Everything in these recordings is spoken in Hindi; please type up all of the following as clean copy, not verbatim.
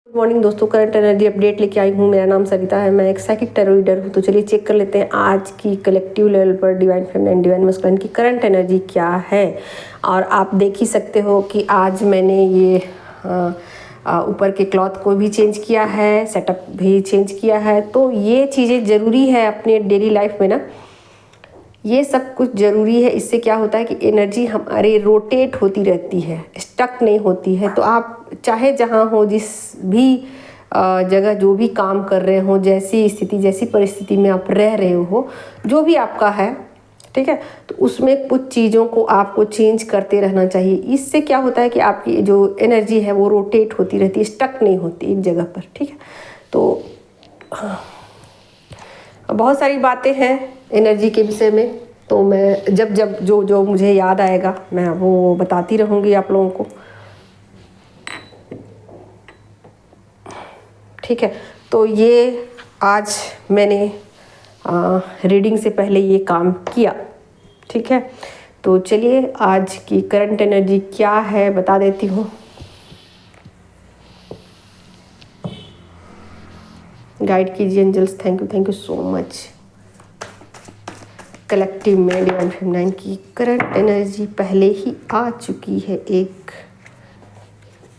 गुड मॉर्निंग दोस्तों, करंट एनर्जी अपडेट लेके आई हूँ। मेरा नाम सरिता है, मैं एक साइकिक टैरो रीडर हूँ। तो चलिए चेक कर लेते हैं आज की कलेक्टिव लेवल पर डिवाइन फेमिनाइन डिवाइन मस्कुलाइन की करंट एनर्जी क्या है। और आप देख ही सकते हो कि आज मैंने ये ऊपर के क्लॉथ को भी चेंज किया है, सेटअप भी चेंज किया है। तो ये चीज़ें ज़रूरी है अपने डेली लाइफ में ना, ये सब कुछ ज़रूरी है। इससे क्या होता है कि एनर्जी हमारी रोटेट होती रहती है, स्टक नहीं होती है। तो आप चाहे जहाँ हो, जिस भी जगह जो भी काम कर रहे हो, जैसी स्थिति जैसी परिस्थिति में आप रह रहे हो, जो भी आपका है, ठीक है, तो उसमें कुछ चीज़ों को आपको चेंज करते रहना चाहिए। इससे क्या होता है कि आपकी जो एनर्जी है वो रोटेट होती रहती है, स्टक नहीं होती एक जगह पर। ठीक है, तो बहुत सारी बातें हैं एनर्जी के विषय में। तो मैं जब जब जो जो मुझे याद आएगा मैं वो बताती रहूँगी आप लोगों को। ठीक है, तो ये आज मैंने रीडिंग से पहले ये काम किया। ठीक है, तो चलिए आज की करंट एनर्जी क्या है बता देती हूँ। गाइड कीजिए angels, thank you so much. Collective में डिवाइन फेमिनाइन की करंट एनर्जी पहले ही आ चुकी है। एक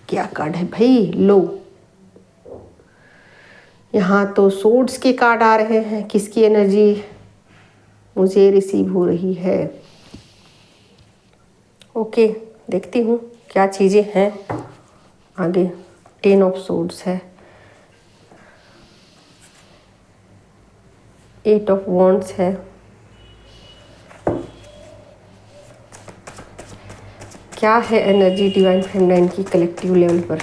क्या कार्ड है भाई, लो, यहाँ तो सोर्ड्स के कार्ड आ रहे हैं। किसकी एनर्जी मुझे रिसीव हो रही है? ओके, देखती हूँ क्या चीज़ें हैं आगे। 10 ऑफ सोर्ड्स है, 8 ऑफ वॉन्ड्स है, क्या है एनर्जी डिवाइन फेमिनाइन की कलेक्टिव लेवल पर?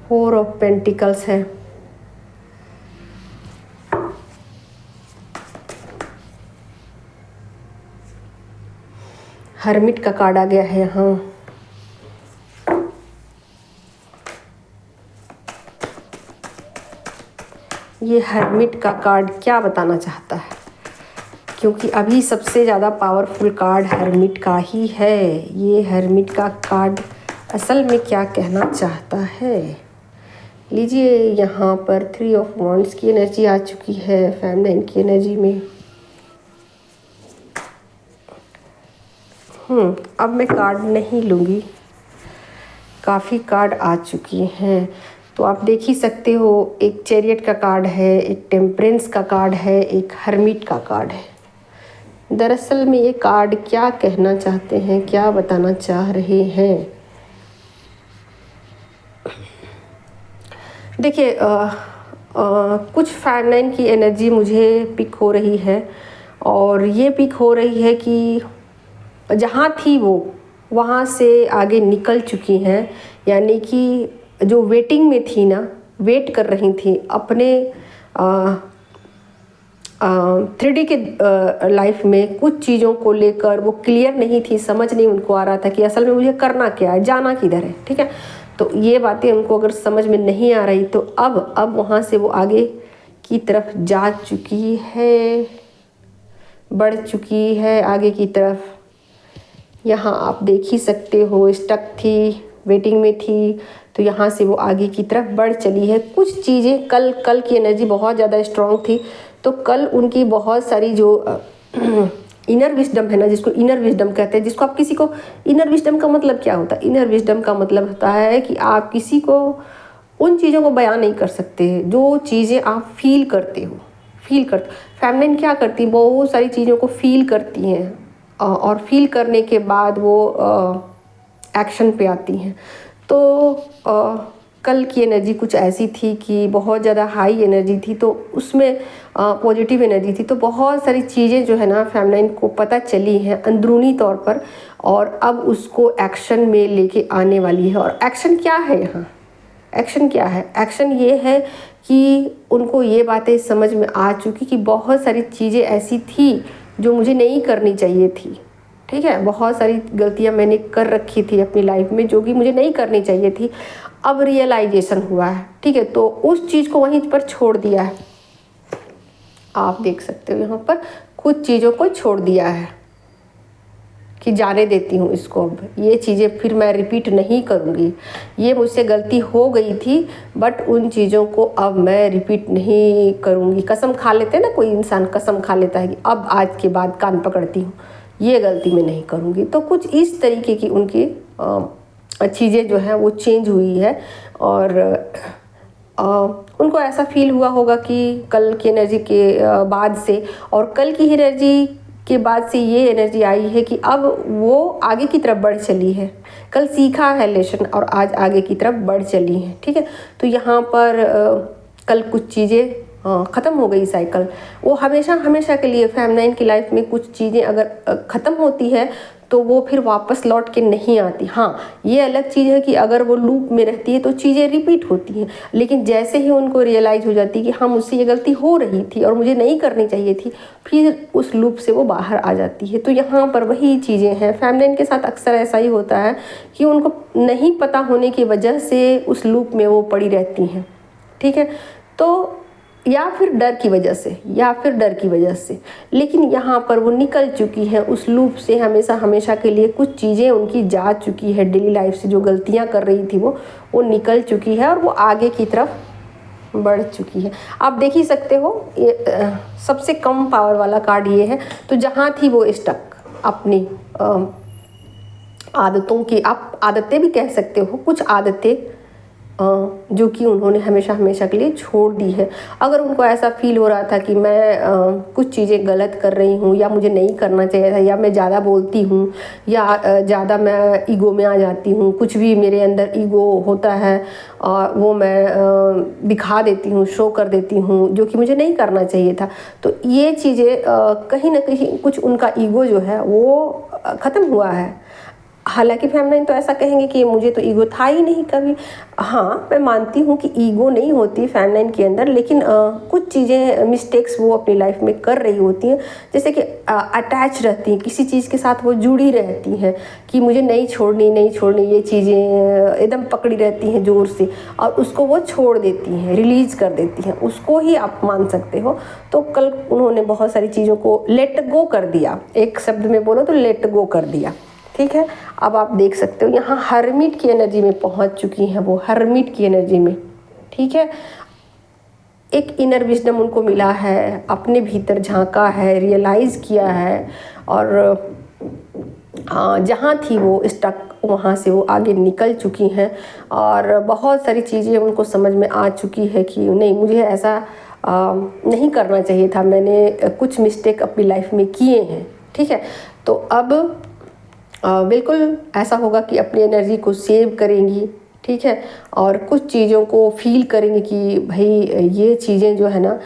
फोर ऑफ पेंटिकल्स है, हर्मिट का कार्ड आ गया है यहाँ। ये हर्मिट का कार्ड क्या बताना चाहता है? क्योंकि अभी सबसे ज़्यादा पावरफुल कार्ड हर्मिट का ही है। ये हर्मिट का कार्ड असल में क्या कहना चाहता है? लीजिए, यहाँ पर 3 ऑफ वॉन्ड्स की एनर्जी आ चुकी है फेमिनाइन की एनर्जी में। अब मैं कार्ड नहीं लूँगी, काफ़ी कार्ड आ चुकी हैं। तो आप देख ही सकते हो, एक चैरियट का कार्ड है, एक टेम्परेंस का कार्ड है, एक हर्मिट का कार्ड है। दरअसल में ये कार्ड क्या कहना चाहते हैं, क्या बताना चाह रहे हैं? देखिए, कुछ फेमिनाइन की एनर्जी मुझे पिक हो रही है, और ये पिक हो रही है कि जहाँ थी वो वहाँ से आगे निकल चुकी हैं। यानी कि जो वेटिंग में थी ना, वेट कर रही थी अपने 3D के लाइफ में, कुछ चीज़ों को लेकर वो क्लियर नहीं थी, समझ नहीं उनको आ रहा था कि असल में मुझे करना क्या है, जाना किधर है। ठीक है, तो ये बातें उनको अगर समझ में नहीं आ रही, तो अब वहाँ से वो आगे की तरफ जा चुकी है, बढ़ चुकी है आगे की तरफ। यहाँ आप देख ही सकते हो, स्टक थी, वेटिंग में थी, तो यहाँ से वो आगे की तरफ बढ़ चली है। कुछ चीज़ें कल की एनर्जी बहुत ज़्यादा स्ट्रॉन्ग थी, तो कल उनकी बहुत सारी जो इनर विजडम है ना, जिसको इनर विजडम कहते हैं, जिसको आप किसी को, इनर विजडम का मतलब क्या होता है? इनर विजडम का मतलब होता है कि आप किसी को उन चीज़ों को बयान नहीं कर सकते, जो चीज़ें आप फील करते हो। फेमिनाइन क्या करती है, बहुत सारी चीज़ों को फील करती हैं, और फील करने के बाद वो एक्शन पे आती हैं। तो कल की एनर्जी कुछ ऐसी थी कि बहुत ज़्यादा हाई एनर्जी थी, तो उसमें पॉजिटिव एनर्जी थी। तो बहुत सारी चीज़ें जो है ना फेमिनाइन को पता चली हैं अंदरूनी तौर पर, और अब उसको एक्शन में लेके आने वाली है। और एक्शन क्या है यहाँ? एक्शन क्या है? एक्शन ये है कि उनको ये बातें समझ में आ चुकी कि बहुत सारी चीज़ें ऐसी थी जो मुझे नहीं करनी चाहिए थी। ठीक है, बहुत सारी गलतियां मैंने कर रखी थी अपनी लाइफ में, जो कि मुझे नहीं करनी चाहिए थी। अब रियलाइजेशन हुआ है। ठीक है, तो उस चीज़ को वहीं पर छोड़ दिया है। आप देख सकते हो यहाँ पर कुछ चीज़ों को छोड़ दिया है। कि जाने देती हूँ इसको, अब ये चीज़ें फिर मैं रिपीट नहीं करूँगी, ये मुझसे गलती हो गई थी बट उन चीज़ों को अब मैं रिपीट नहीं करूँगी। कसम खा लेते हैं ना, कोई इंसान कसम खा लेता है कि अब आज के बाद कान पकड़ती हूँ, ये गलती मैं नहीं करूँगी। तो कुछ इस तरीके की उनकी चीज़ें जो हैं वो चेंज हुई है और उनको ऐसा फील हुआ होगा कि कल की एनर्जी के बाद से, और कल की एनर्जी के बाद से ये एनर्जी आई है कि अब वो आगे की तरफ बढ़ चली है। कल सीखा है लेसन और आज आगे की तरफ बढ़ चली है। ठीक है, तो यहाँ पर कल कुछ चीज़ें ख़त्म हो गई साइकिल, वो हमेशा हमेशा के लिए फेमिनाइन की लाइफ में कुछ चीज़ें अगर ख़त्म होती है तो वो फिर वापस लौट के नहीं आती। हाँ, ये अलग चीज़ है कि अगर वो लूप में रहती है तो चीज़ें रिपीट होती हैं, लेकिन जैसे ही उनको रियलाइज़ हो जाती है कि हाँ मुझसे ये गलती हो रही थी और मुझे नहीं करनी चाहिए थी, फिर उस लूप से वो बाहर आ जाती है। तो यहाँ पर वही चीज़ें हैं, फेमिनाइन के साथ अक्सर ऐसा ही होता है कि उनको नहीं पता होने की वजह से उस लूप में वो पड़ी रहती हैं। ठीक है, तो या फिर डर की वजह से, लेकिन यहाँ पर वो निकल चुकी हैं उस लूप से हमेशा हमेशा के लिए। कुछ चीज़ें उनकी जा चुकी है डेली लाइफ से, जो गलतियाँ कर रही थी वो निकल चुकी है और वो आगे की तरफ बढ़ चुकी है। आप देख ही सकते हो, ये सबसे कम पावर वाला कार्ड ये है। तो जहाँ थी वो स्टक अपनी आदतों की, आप आदतें भी कह सकते हो, कुछ आदतें जो कि उन्होंने हमेशा हमेशा के लिए छोड़ दी है। अगर उनको ऐसा फील हो रहा था कि मैं कुछ चीज़ें गलत कर रही हूँ या मुझे नहीं करना चाहिए था, या मैं ज़्यादा बोलती हूँ या ज़्यादा मैं ईगो में आ जाती हूँ, कुछ भी मेरे अंदर ईगो होता है और वो मैं दिखा देती हूँ, शो कर देती हूँ, जो कि मुझे नहीं करना चाहिए था। तो ये चीज़ें कहीं ना कहीं कुछ उनका ईगो जो है वो ख़त्म हुआ है। हालांकि फेमिनाइन तो ऐसा कहेंगे कि मुझे तो ईगो था ही नहीं कभी। हाँ, मैं मानती हूँ कि ईगो नहीं होती फेमिनाइन के अंदर, लेकिन कुछ चीज़ें मिस्टेक्स वो अपनी लाइफ में कर रही होती हैं, जैसे कि अटैच रहती हैं किसी चीज़ के साथ, वो जुड़ी रहती हैं कि मुझे नहीं छोड़नी ये चीज़ें एकदम पकड़ी रहती हैं ज़ोर से, और उसको वो छोड़ देती हैं, रिलीज़ कर देती हैं, उसको ही आप मान सकते हो। तो कल उन्होंने बहुत सारी चीज़ों को लेट गो कर दिया, एक शब्द में बोलो तो लेट गो कर दिया। ठीक है, अब आप देख सकते हो यहाँ हर्मिट की एनर्जी में पहुंच चुकी हैं वो, हर्मिट की एनर्जी में। ठीक है, एक इनर विजडम उनको मिला है, अपने भीतर झांका है, रियलाइज़ किया है, और जहाँ थी वो स्टक वहाँ से वो आगे निकल चुकी हैं और बहुत सारी चीज़ें उनको समझ में आ चुकी है कि नहीं, मुझे ऐसा नहीं करना चाहिए था, मैंने कुछ मिस्टेक अपनी लाइफ में किए हैं। ठीक है, तो अब बिल्कुल ऐसा होगा कि अपनी एनर्जी को सेव करेंगी। ठीक है, और कुछ चीज़ों को फील करेंगे कि भाई ये चीज़ें जो है ना,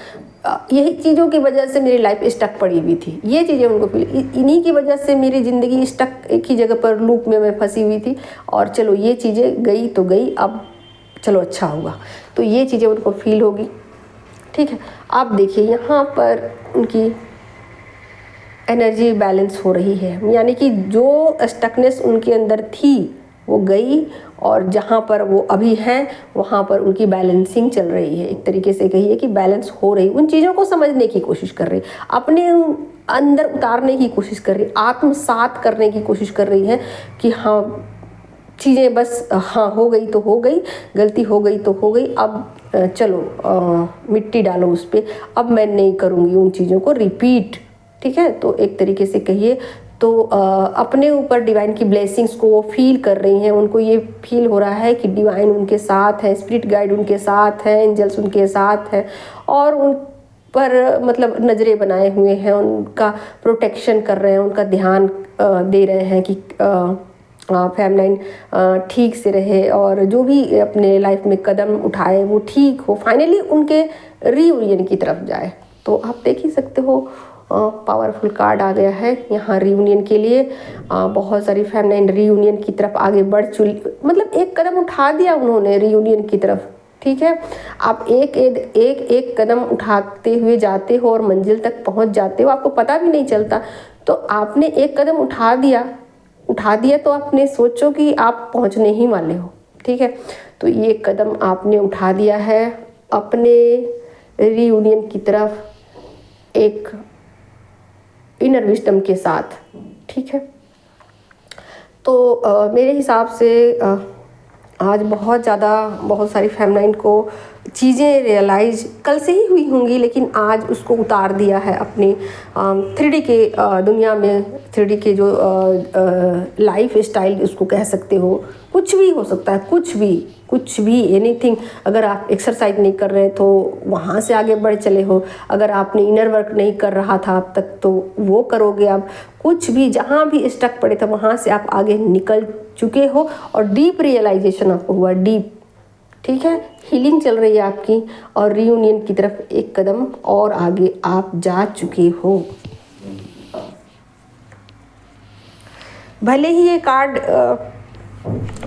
यही चीज़ों की वजह से मेरी लाइफ स्टक पड़ी हुई थी, ये चीज़ें उनको फील, इन्हीं की वजह से मेरी ज़िंदगी स्टक एक ही जगह पर लूप में मैं फंसी हुई थी, और चलो ये चीज़ें गई तो गई, अब चलो अच्छा होगा, तो ये चीज़ें उनको फील होगी। ठीक है, आप देखिए यहाँ पर उनकी एनर्जी बैलेंस हो रही है, यानी कि जो स्टकनेस उनके अंदर थी वो गई, और जहाँ पर वो अभी हैं वहाँ पर उनकी बैलेंसिंग चल रही है। एक तरीके से कहिए कि बैलेंस हो रही, उन चीज़ों को समझने की कोशिश कर रही, अपने अंदर उतारने की कोशिश कर रही, आत्मसात करने की कोशिश कर रही है कि हाँ चीज़ें बस हाँ हो गई तो हो गई, गलती हो गई तो हो गई, अब चलो मिट्टी डालो उस पर, अब मैं नहीं करूँगी उन चीज़ों को रिपीट। ठीक है, तो एक तरीके से कहिए तो अपने ऊपर डिवाइन की ब्लेसिंग्स को वो फील कर रही हैं, उनको ये फील हो रहा है कि डिवाइन उनके साथ है, स्पिरिट गाइड उनके साथ है, एंजल्स उनके साथ है, और उन पर मतलब नज़रें बनाए हुए हैं, उनका प्रोटेक्शन कर रहे हैं, उनका ध्यान दे रहे हैं कि फेमिनाइन ठीक से रहे, और जो भी अपने लाइफ में कदम उठाए वो ठीक हो, फाइनली उनके रीयूनियन की तरफ जाए। तो आप देख ही सकते हो पावरफुल कार्ड आ गया है यहाँ रीयूनियन के लिए। बहुत सारी फेमिनाइन रीयूनियन की तरफ आगे बढ़ चुकी, मतलब एक कदम उठा दिया उन्होंने रीयूनियन की तरफ। ठीक है, आप एक कदम उठाते हुए जाते हो और मंजिल तक पहुँच जाते हो, आपको पता भी नहीं चलता। तो आपने एक कदम उठा दिया तो आपने सोचो कि आप पहुँचने ही वाले हो। ठीक है, तो ये कदम आपने उठा दिया है अपने रीयूनियन की तरफ, एक इनर विजडम के साथ। ठीक है, तो मेरे हिसाब से आज बहुत सारी फेमिनाइन को चीज़ें रियलाइज कल से ही हुई होंगी, लेकिन आज उसको उतार दिया है अपने 3D के दुनिया में। 3D के जो लाइफ स्टाइल उसको कह सकते हो, कुछ भी हो सकता है, कुछ भी एनीथिंग। अगर आप एक्सरसाइज नहीं कर रहे तो वहाँ से आगे बढ़ चले हो, अगर आपने इनर वर्क नहीं कर रहा था अब तक तो वो करोगे आप, कुछ भी जहाँ भी स्टक पड़े थे वहाँ से आप आगे निकल चुके हो और डीप रियलाइजेशन आपको हुआ, डीप। ठीक है, हीलिंग चल रही है आपकी और रीयूनियन की तरफ एक कदम और आगे आप जा चुके हो। भले ही ये कार्ड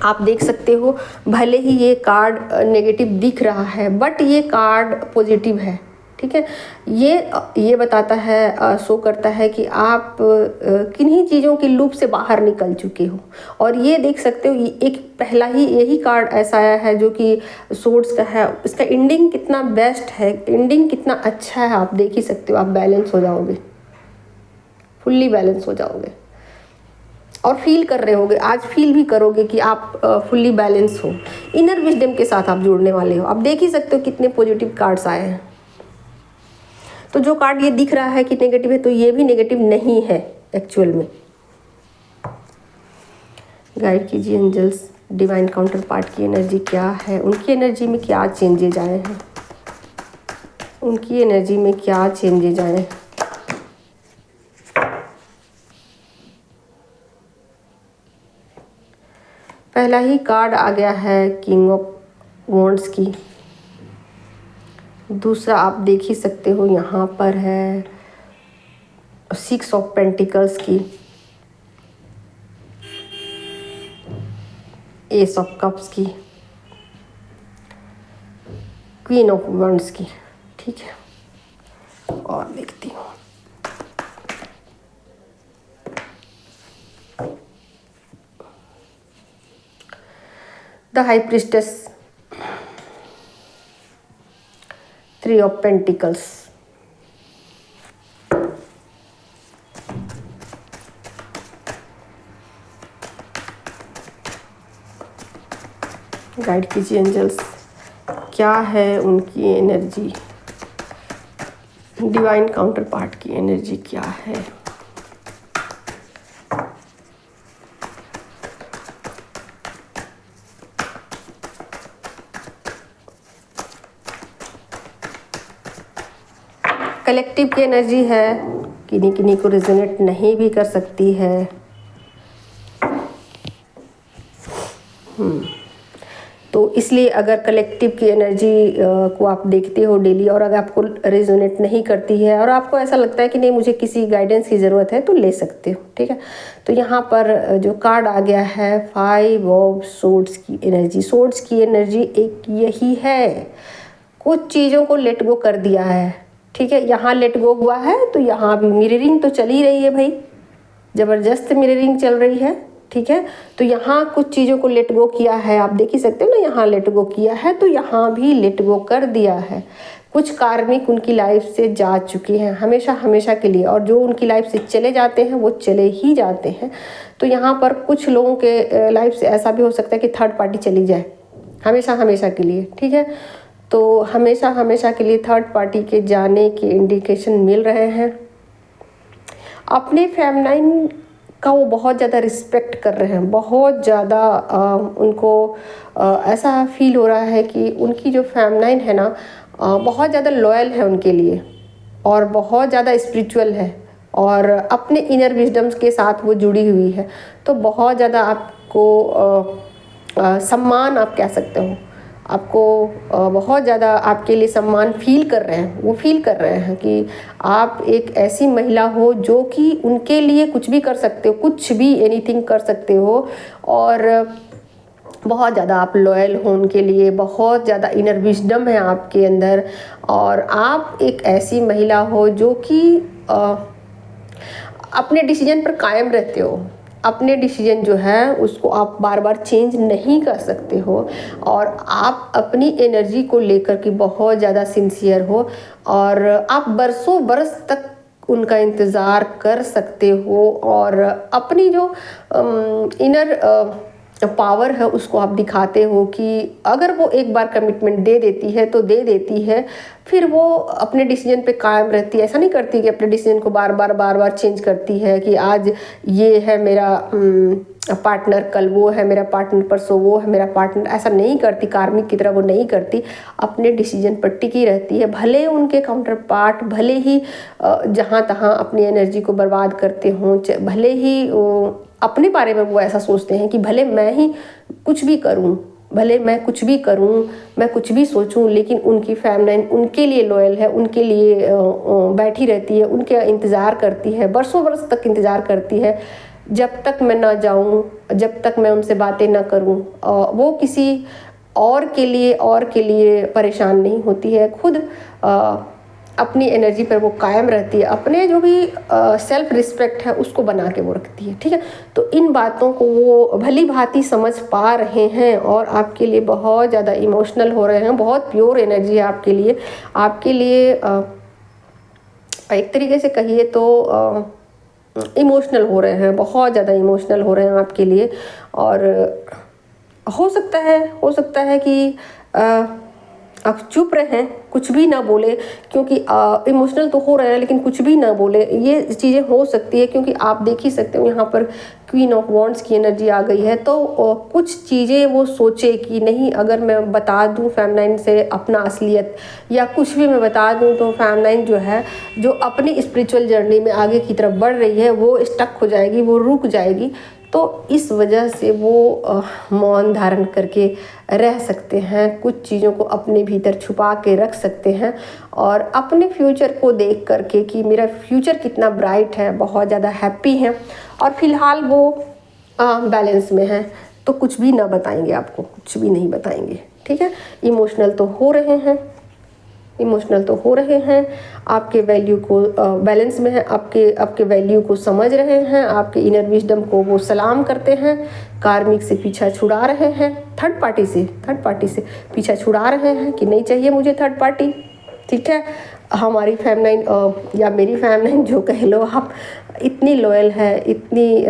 आप देख सकते हो, भले ही ये कार्ड नेगेटिव दिख रहा है, बट ये कार्ड पॉजिटिव है। ठीक है, ये बताता है, शो करता है कि आप किन्हीं चीज़ों के लूप से बाहर निकल चुके हो। और ये देख सकते हो, एक पहला ही यही कार्ड ऐसा आया है जो कि सोर्ड्स का है। इसका एंडिंग कितना बेस्ट है, एंडिंग कितना अच्छा है, आप देख ही सकते हो। आप बैलेंस हो जाओगे, फुल्ली बैलेंस हो जाओगे और फील कर रहे होगे, आज फील भी करोगे कि आप फुल्ली बैलेंस हो। इनर विजडम के साथ आप जुड़ने वाले हो। आप देख ही सकते हो कितने पॉजिटिव कार्ड्स आए हैं। तो जो कार्ड ये दिख रहा है कि नेगेटिव है, तो ये भी नेगेटिव नहीं है एक्चुअल में। गाइड कीजिए एंजल्स, डिवाइन काउंटर पार्ट की एनर्जी क्या है, उनकी एनर्जी में क्या चेंजेज आए हैं, उनकी एनर्जी में क्या चेंजेज आए हैं। पहला ही कार्ड आ गया है किंग ऑफ वॉन्ड्स की। दूसरा आप देख ही सकते हो यहाँ पर है 6 ऑफ पेंटिकल्स की, एस ऑफ कप्स की, क्वीन ऑफ वॉन्ड्स की। ठीक है, और देखती हूँ the high priestess, 3 of pentacles, guide कीजिए एंजल्स, क्या है उनकी एनर्जी, डिवाइन काउंटर पार्ट की एनर्जी क्या है। कलेक्टिव की एनर्जी है, किन्हीं किन्हीं को रेजोनेट नहीं भी कर सकती है। तो इसलिए अगर कलेक्टिव की एनर्जी को आप देखते हो डेली और अगर आपको रेजोनेट नहीं करती है और आपको ऐसा लगता है कि नहीं मुझे किसी गाइडेंस की ज़रूरत है, तो ले सकते हो। ठीक है, तो यहाँ पर जो कार्ड आ गया है 5 ऑफ सोर्ड्स की एनर्जी। सोर्ड्स की एनर्जी एक यही है, कुछ चीज़ों को लेट गो कर दिया है। ठीक है, यहाँ लेट गो हुआ है तो यहाँ भी मिररिंग तो चल ही रही है भाई, ज़बरदस्त मिररिंग चल रही है। ठीक है, तो यहाँ कुछ चीज़ों को लेट गो किया है, आप देख ही सकते हो ना, यहाँ लेट गो किया है तो यहाँ भी लेट गो कर दिया है। कुछ कार्मिक उनकी लाइफ से जा चुके हैं हमेशा हमेशा के लिए, और जो उनकी लाइफ से चले जाते हैं वो चले ही जाते हैं। तो यहाँ पर कुछ लोगों के लाइफ से ऐसा भी हो सकता है कि थर्ड पार्टी चली जाए हमेशा हमेशा के लिए। ठीक है, तो हमेशा हमेशा के लिए थर्ड पार्टी के जाने के इंडिकेशन मिल रहे हैं। अपने फेमिनाइन का वो बहुत ज़्यादा रिस्पेक्ट कर रहे हैं, बहुत ज़्यादा उनको ऐसा फील हो रहा है कि उनकी जो फेमिनाइन है ना बहुत ज़्यादा लॉयल है उनके लिए और बहुत ज़्यादा स्पिरिचुअल है और अपने इनर विजडम्स के साथ वो जुड़ी हुई है। तो बहुत ज़्यादा आपको सम्मान आप कह सकते हो, आपको बहुत ज़्यादा आपके लिए सम्मान फील कर रहे हैं, वो फील कर रहे हैं कि आप एक ऐसी महिला हो जो कि उनके लिए कुछ भी कर सकते हो, कुछ भी एनीथिंग कर सकते हो और बहुत ज़्यादा आप लॉयल हो उनके लिए, बहुत ज़्यादा इनर विजडम है आपके अंदर और आप एक ऐसी महिला हो जो कि अपने डिसीजन पर कायम रहते हो। अपने डिसीजन जो है उसको आप बार बार चेंज नहीं कर सकते हो और आप अपनी एनर्जी को लेकर के बहुत ज़्यादा सिंसियर हो और आप बरसों बरस तक उनका इंतज़ार कर सकते हो और अपनी जो इनर पावर है उसको आप दिखाते हो कि अगर वो एक बार कमिटमेंट दे देती है तो दे देती है, फिर वो अपने डिसीजन पे कायम रहती है। ऐसा नहीं करती कि अपने डिसीजन को बार बार चेंज करती है कि आज ये है मेरा पार्टनर, कल वो है मेरा पार्टनर, परसों वो है मेरा पार्टनर। ऐसा नहीं करती, कार्मिक की तरह वो नहीं करती, अपने डिसीजन पर टिकी रहती है। भले उनके काउंटर पार्ट भले ही जहाँ तहाँ अपनी एनर्जी को बर्बाद करते हों, भले ही अपने बारे में वो ऐसा सोचते हैं कि भले मैं ही कुछ भी करूं, भले मैं कुछ भी करूं, मैं कुछ भी सोचूं, लेकिन उनकी फैमिली उनके लिए लॉयल है, उनके लिए बैठी रहती है, उनके इंतज़ार करती है, बरसों बरस तक इंतज़ार करती है। जब तक मैं ना जाऊं, जब तक मैं उनसे बातें ना करूं, वो किसी और के लिए परेशान नहीं होती है। खुद अपनी एनर्जी पर वो कायम रहती है, अपने जो भी सेल्फ रिस्पेक्ट है उसको बना के वो रखती है। ठीक है, तो इन बातों को वो भली भांति समझ पा रहे हैं और आपके लिए बहुत ज़्यादा इमोशनल हो रहे हैं। बहुत प्योर एनर्जी है आपके लिए एक तरीके से कहिए तो इमोशनल हो रहे हैं, बहुत ज़्यादा इमोशनल हो रहे हैं आपके लिए। और हो सकता है कि आप चुप रहें, कुछ भी ना बोले, क्योंकि इमोशनल तो हो रहे हैं लेकिन कुछ भी ना बोले। ये चीज़ें हो सकती है क्योंकि आप देख ही सकते हो यहाँ पर क्वीन ऑफ वॉन्ड्स की एनर्जी आ गई है। तो कुछ चीज़ें वो सोचे कि नहीं, अगर मैं बता दूँ फेमिनाइन से अपना असलियत या कुछ भी मैं बता दूँ तो फेमिनाइन जो है, जो अपनी स्पिरिचुअल जर्नी में आगे की तरफ बढ़ रही है, वो स्टक हो जाएगी, वो रुक जाएगी। तो इस वजह से वो मौन धारण करके रह सकते हैं, कुछ चीज़ों को अपने भीतर छुपा के रख सकते हैं और अपने फ्यूचर को देख करके कि मेरा फ्यूचर कितना ब्राइट है, बहुत ज़्यादा हैप्पी हैं। और फिलहाल वो बैलेंस में है, तो कुछ भी ना बताएंगे, आपको कुछ भी नहीं बताएंगे। ठीक है, इमोशनल तो हो रहे हैं, आपके वैल्यू को बैलेंस में है, आपके वैल्यू को समझ रहे हैं, आपके इनर विजडम को वो सलाम करते हैं, कार्मिक से पीछा छुड़ा रहे हैं, थर्ड पार्टी से पीछा छुड़ा रहे हैं कि नहीं चाहिए मुझे थर्ड पार्टी। ठीक है, हमारी फेमिनाइन या मेरी फेमिनाइन जो कह लो आप, इतनी लॉयल है, इतनी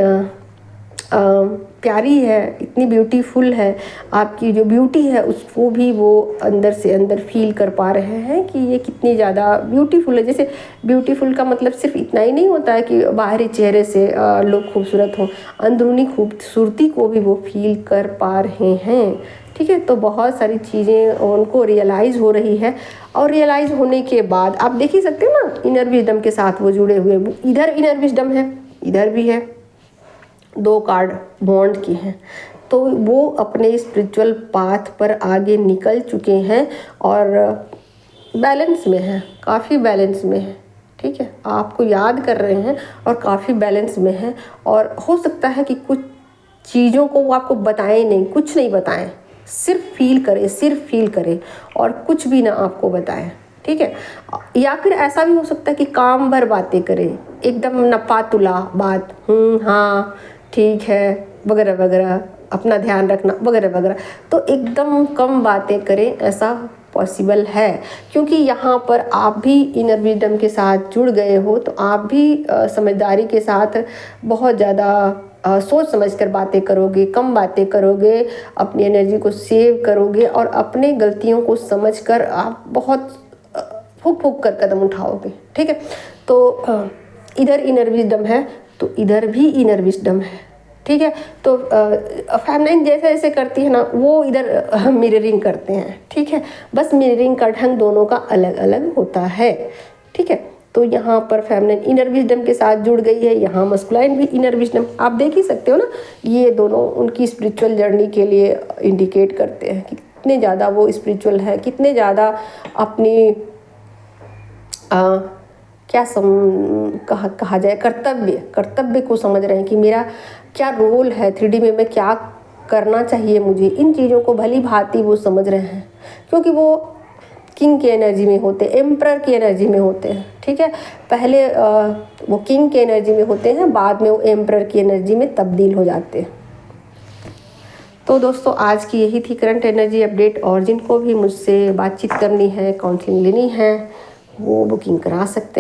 प्यारी है, इतनी ब्यूटीफुल है। आपकी जो ब्यूटी है उसको भी वो अंदर से अंदर फील कर पा रहे हैं कि ये कितनी ज़्यादा ब्यूटीफुल है। जैसे ब्यूटीफुल का मतलब सिर्फ इतना ही नहीं होता है कि बाहरी चेहरे से लोग खूबसूरत हों, अंदरूनी खूबसूरती को भी वो फील कर पा रहे हैं। ठीक है, तो बहुत सारी चीज़ें उनको रियलाइज़ हो रही है और रियलाइज़ होने के बाद आप देख ही सकते हो ना, इनर विजडम के साथ वो जुड़े हुए, इधर इनर विजडम है, इधर भी है, 2 कार्ड बॉन्ड की हैं। तो वो अपने स्पिरिचुअल पाथ पर आगे निकल चुके हैं और बैलेंस में हैं, काफ़ी बैलेंस में है। ठीक है, आपको याद कर रहे हैं और काफ़ी बैलेंस में हैं। और हो सकता है कि कुछ चीज़ों को वो आपको बताएं नहीं, कुछ नहीं बताएं, सिर्फ फील करें और कुछ भी ना आपको बताएं। ठीक है, या फिर ऐसा भी हो सकता है कि काम भर बातें करें, एकदम नपातुला बात, हाँ ठीक है वगैरह वगैरह, अपना ध्यान रखना वगैरह वगैरह। तो एकदम कम बातें करें, ऐसा पॉसिबल है क्योंकि यहाँ पर आप भी इनर विजडम के साथ जुड़ गए हो, तो आप भी समझदारी के साथ बहुत ज़्यादा सोच समझ कर बातें करोगे, कम बातें करोगे, अपनी एनर्जी को सेव करोगे और अपने गलतियों को समझ कर आप बहुत फूक कर कदम उठाओगे। ठीक है, तो इधर इनर विजडम है तो इधर भी इनर विजडम है। ठीक है, तो फेमिनाइन जैसे करती है ना, वो इधर मिररिंग करते हैं। ठीक है, बस मिररिंग का ढंग दोनों का अलग अलग होता है। ठीक है, तो यहाँ पर फेमिनाइन इनर विजडम के साथ जुड़ गई है, यहाँ मस्कुलाइन भी इनर विजडम, आप देख ही सकते हो ना, ये दोनों उनकी स्पिरिचुअल जर्नी के लिए इंडिकेट करते हैं कि कितने ज़्यादा वो स्पिरिचुअल है, कितने ज़्यादा अपनी कहा जाए कर्तव्य को समझ रहे हैं कि मेरा क्या रोल है 3D में, मैं क्या करना चाहिए मुझे। इन चीज़ों को भली भांति वो समझ रहे हैं क्योंकि वो किंग की एनर्जी में होते हैं, एम्परर की एनर्जी में होते हैं। ठीक है, पहले वो किंग की एनर्जी में होते हैं, बाद में वो एम्परर की एनर्जी में तब्दील हो जाते हैं। तो दोस्तों आज की यही थी करंट एनर्जी अपडेट, और जिनको भी मुझसे बातचीत करनी है, काउंसलिंग लेनी है, वो बुकिंग करा सकते हैं।